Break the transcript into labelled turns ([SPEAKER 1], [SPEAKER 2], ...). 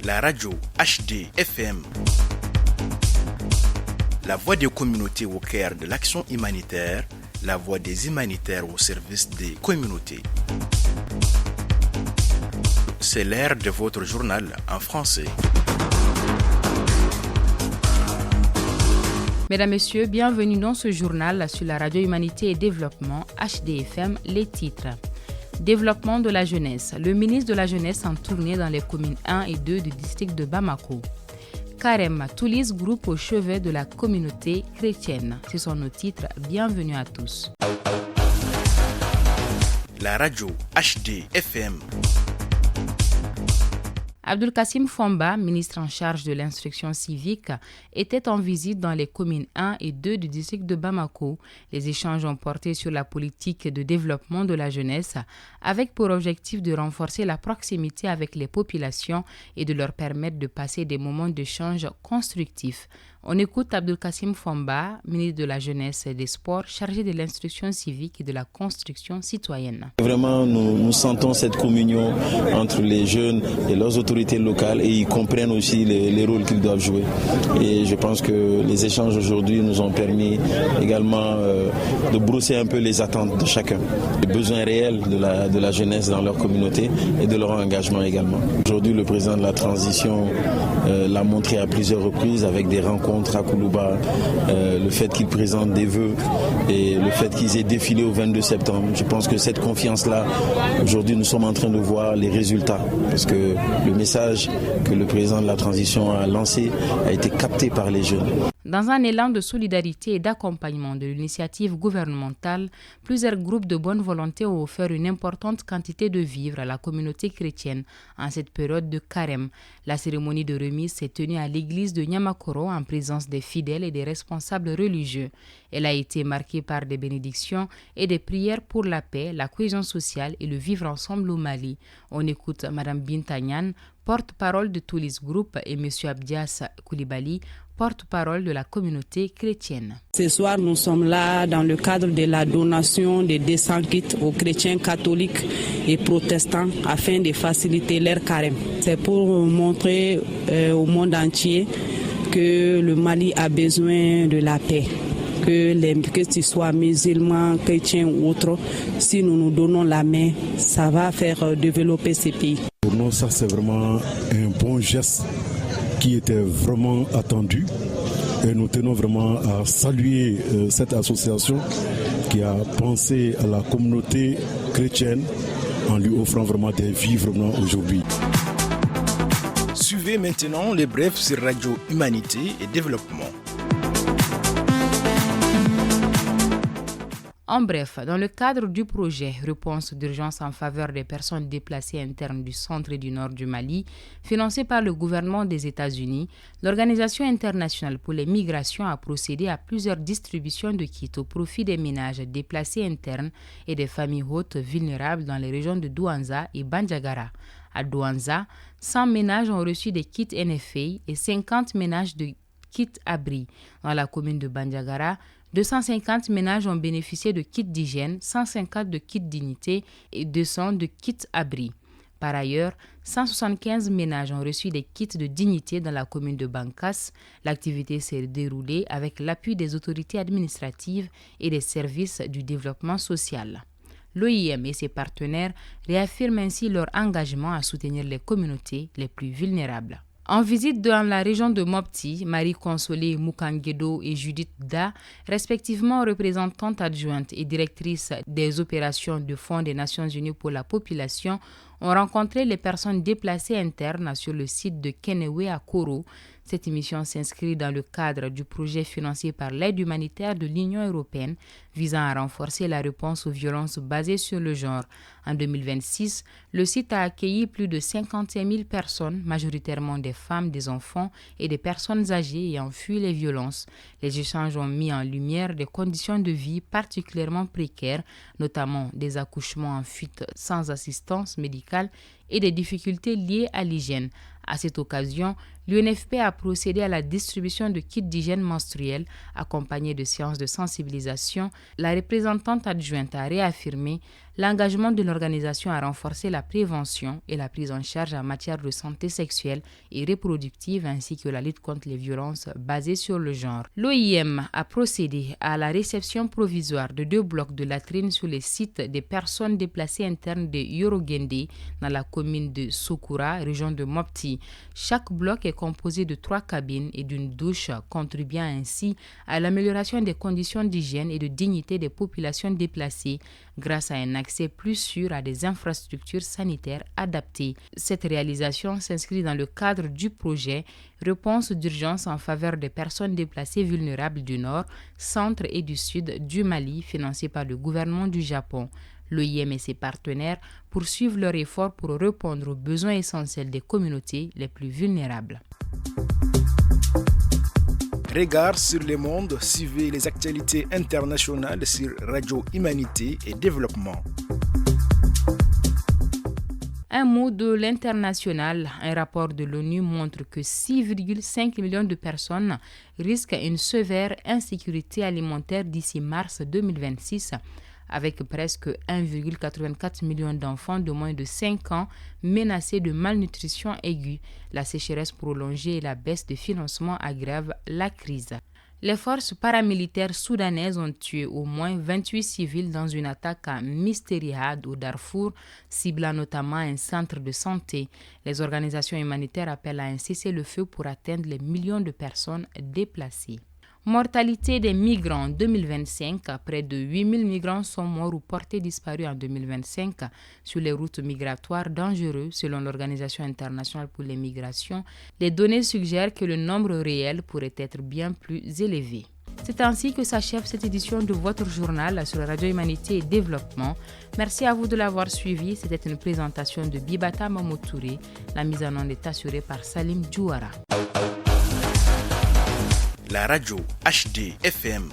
[SPEAKER 1] La radio HD FM. La voix des communautés au cœur de l'action humanitaire, la voix des humanitaires au service des communautés. C'est l'heure de votre journal en français.
[SPEAKER 2] Mesdames, Messieurs, bienvenue dans ce journal sur la radio Humanité et Développement HDFM. Les titres. Développement de la jeunesse. Le ministre de la Jeunesse en tournée dans les communes 1 et 2 du district de Bamako. Carême, Toulis groupe au chevet de la communauté chrétienne. Ce sont nos titres. Bienvenue à tous.
[SPEAKER 1] La radio HD FM.
[SPEAKER 2] Abdul Kassim Fomba, ministre en charge de l'instruction civique, était en visite dans les communes 1 et 2 du district de Bamako. Les échanges ont porté sur la politique de développement de la jeunesse, avec pour objectif de renforcer la proximité avec les populations et de leur permettre de passer des moments d'échange constructifs. On écoute Abdul Kassim Fomba, ministre de la Jeunesse et des Sports, chargé de l'instruction civique et de la construction citoyenne.
[SPEAKER 3] Vraiment, nous sentons cette communion entre les jeunes et leurs autorités locales et ils comprennent aussi les rôles qu'ils doivent jouer. Et je pense que les échanges aujourd'hui nous ont permis également de brosser un peu les attentes de chacun, les besoins réels de la jeunesse dans leur communauté et de leur engagement également. Aujourd'hui, le président de la transition l'a montré à plusieurs reprises avec des rencontres à Koulouba, le fait qu'ils présentent des vœux et le fait qu'ils aient défilé au 22 septembre. Je pense que cette confiance-là, aujourd'hui nous sommes en train de voir les résultats parce que le message que le président de la transition a lancé a été capté par les jeunes.
[SPEAKER 2] Dans un élan de solidarité et d'accompagnement de l'initiative gouvernementale, plusieurs groupes de bonne volonté ont offert une importante quantité de vivres à la communauté chrétienne en cette période de carême. La cérémonie de remise s'est tenue à l'église de Niamakoro en présence des fidèles et des responsables religieux. Elle a été marquée par des bénédictions et des prières pour la paix, la cohésion sociale et le vivre ensemble au Mali. On écoute Mme Bintanyan, porte-parole de Toulis Group, et M. Abdias Koulibaly, porte-parole de la communauté chrétienne.
[SPEAKER 4] Ce soir, nous sommes là dans le cadre de la donation de 200 kits aux chrétiens catholiques et protestants afin de faciliter leur carême. C'est pour montrer au monde entier que le Mali a besoin de la paix. Que ce soit musulmans, chrétiens ou autres, si nous nous donnons la main, ça va faire développer ces pays.
[SPEAKER 5] Pour nous, ça c'est vraiment un bon geste qui était vraiment attendu et nous tenons vraiment à saluer cette association qui a pensé à la communauté chrétienne en lui offrant vraiment des vivres aujourd'hui.
[SPEAKER 1] Suivez maintenant les brefs sur Radio Humanité et Développement.
[SPEAKER 2] En bref, dans le cadre du projet Réponse d'urgence en faveur des personnes déplacées internes du centre et du nord du Mali, financé par le gouvernement des États-Unis, l'Organisation internationale pour les migrations a procédé à plusieurs distributions de kits au profit des ménages déplacés internes et des familles hautes vulnérables dans les régions de Douanza et Bandiagara. À Douanza, 100 ménages ont reçu des kits NFA et 50 ménages de kits abri. Dans la commune de Bandiagara, 250 ménages ont bénéficié de kits d'hygiène, 150 de kits dignité et 200 de kits abri. Par ailleurs, 175 ménages ont reçu des kits de dignité dans la commune de Bankas. L'activité s'est déroulée avec l'appui des autorités administratives et des services du développement social. L'OIM et ses partenaires réaffirment ainsi leur engagement à soutenir les communautés les plus vulnérables. En visite dans la région de Mopti, Marie-Consolée Mukangedo et Judith Da, respectivement représentantes adjointes et directrices des opérations de Fonds des Nations Unies pour la population, ont rencontré les personnes déplacées internes sur le site de Kenewe à Koro. Cette émission s'inscrit dans le cadre du projet financé par l'aide humanitaire de l'Union européenne visant à renforcer la réponse aux violences basées sur le genre. En 2026, le site a accueilli plus de 55 000 personnes, majoritairement des femmes, des enfants et des personnes âgées ayant fui les violences. Les échanges ont mis en lumière des conditions de vie particulièrement précaires, notamment des accouchements en fuite sans assistance médicale et des difficultés liées à l'hygiène. À cette occasion, l'UNFP a procédé à la distribution de kits d'hygiène menstruelle accompagnés de séances de sensibilisation. La représentante adjointe a réaffirmé L'engagement de l'organisation a renforcé la prévention et la prise en charge en matière de santé sexuelle et reproductive ainsi que la lutte contre les violences basées sur le genre. L'OIM a procédé à la réception provisoire de 2 blocs de latrines sur les sites des personnes déplacées internes de Yorogende dans la commune de Sokura, région de Mopti. Chaque bloc est composé de 3 cabines et d'une douche, contribuant ainsi à l'amélioration des conditions d'hygiène et de dignité des populations déplacées grâce à un accès plus sûr à des infrastructures sanitaires adaptées. Cette réalisation s'inscrit dans le cadre du projet Réponse d'urgence en faveur des personnes déplacées vulnérables du Nord, Centre et du Sud du Mali, financé par le gouvernement du Japon. L'OIM et ses partenaires poursuivent leurs efforts pour répondre aux besoins essentiels des communautés les plus vulnérables.
[SPEAKER 1] Regard sur le monde, suivez les actualités internationales sur Radio Humanité et Développement.
[SPEAKER 2] Un mot de l'international. Un rapport de l'ONU montre que 6,5 millions de personnes risquent une sévère insécurité alimentaire d'ici mars 2026, avec presque 1,84 million d'enfants de moins de 5 ans menacés de malnutrition aiguë. La sécheresse prolongée et la baisse de financement aggravent la crise. Les forces paramilitaires soudanaises ont tué au moins 28 civils dans une attaque à Mistérihad au Darfour, ciblant notamment un centre de santé. Les organisations humanitaires appellent à un cessez-le-feu pour atteindre les millions de personnes déplacées. Mortalité des migrants en 2025. Près de 8000 migrants sont morts ou portés disparus en 2025 sur les routes migratoires dangereuses selon l'Organisation internationale pour les migrations. Les données suggèrent que le nombre réel pourrait être bien plus élevé. C'est ainsi que s'achève cette édition de votre journal sur Radio Humanité et Développement. Merci à vous de l'avoir suivi. C'était une présentation de Bibata Mamotouré. La mise en onde est assurée par Salim Djouara.
[SPEAKER 1] La radio HD FM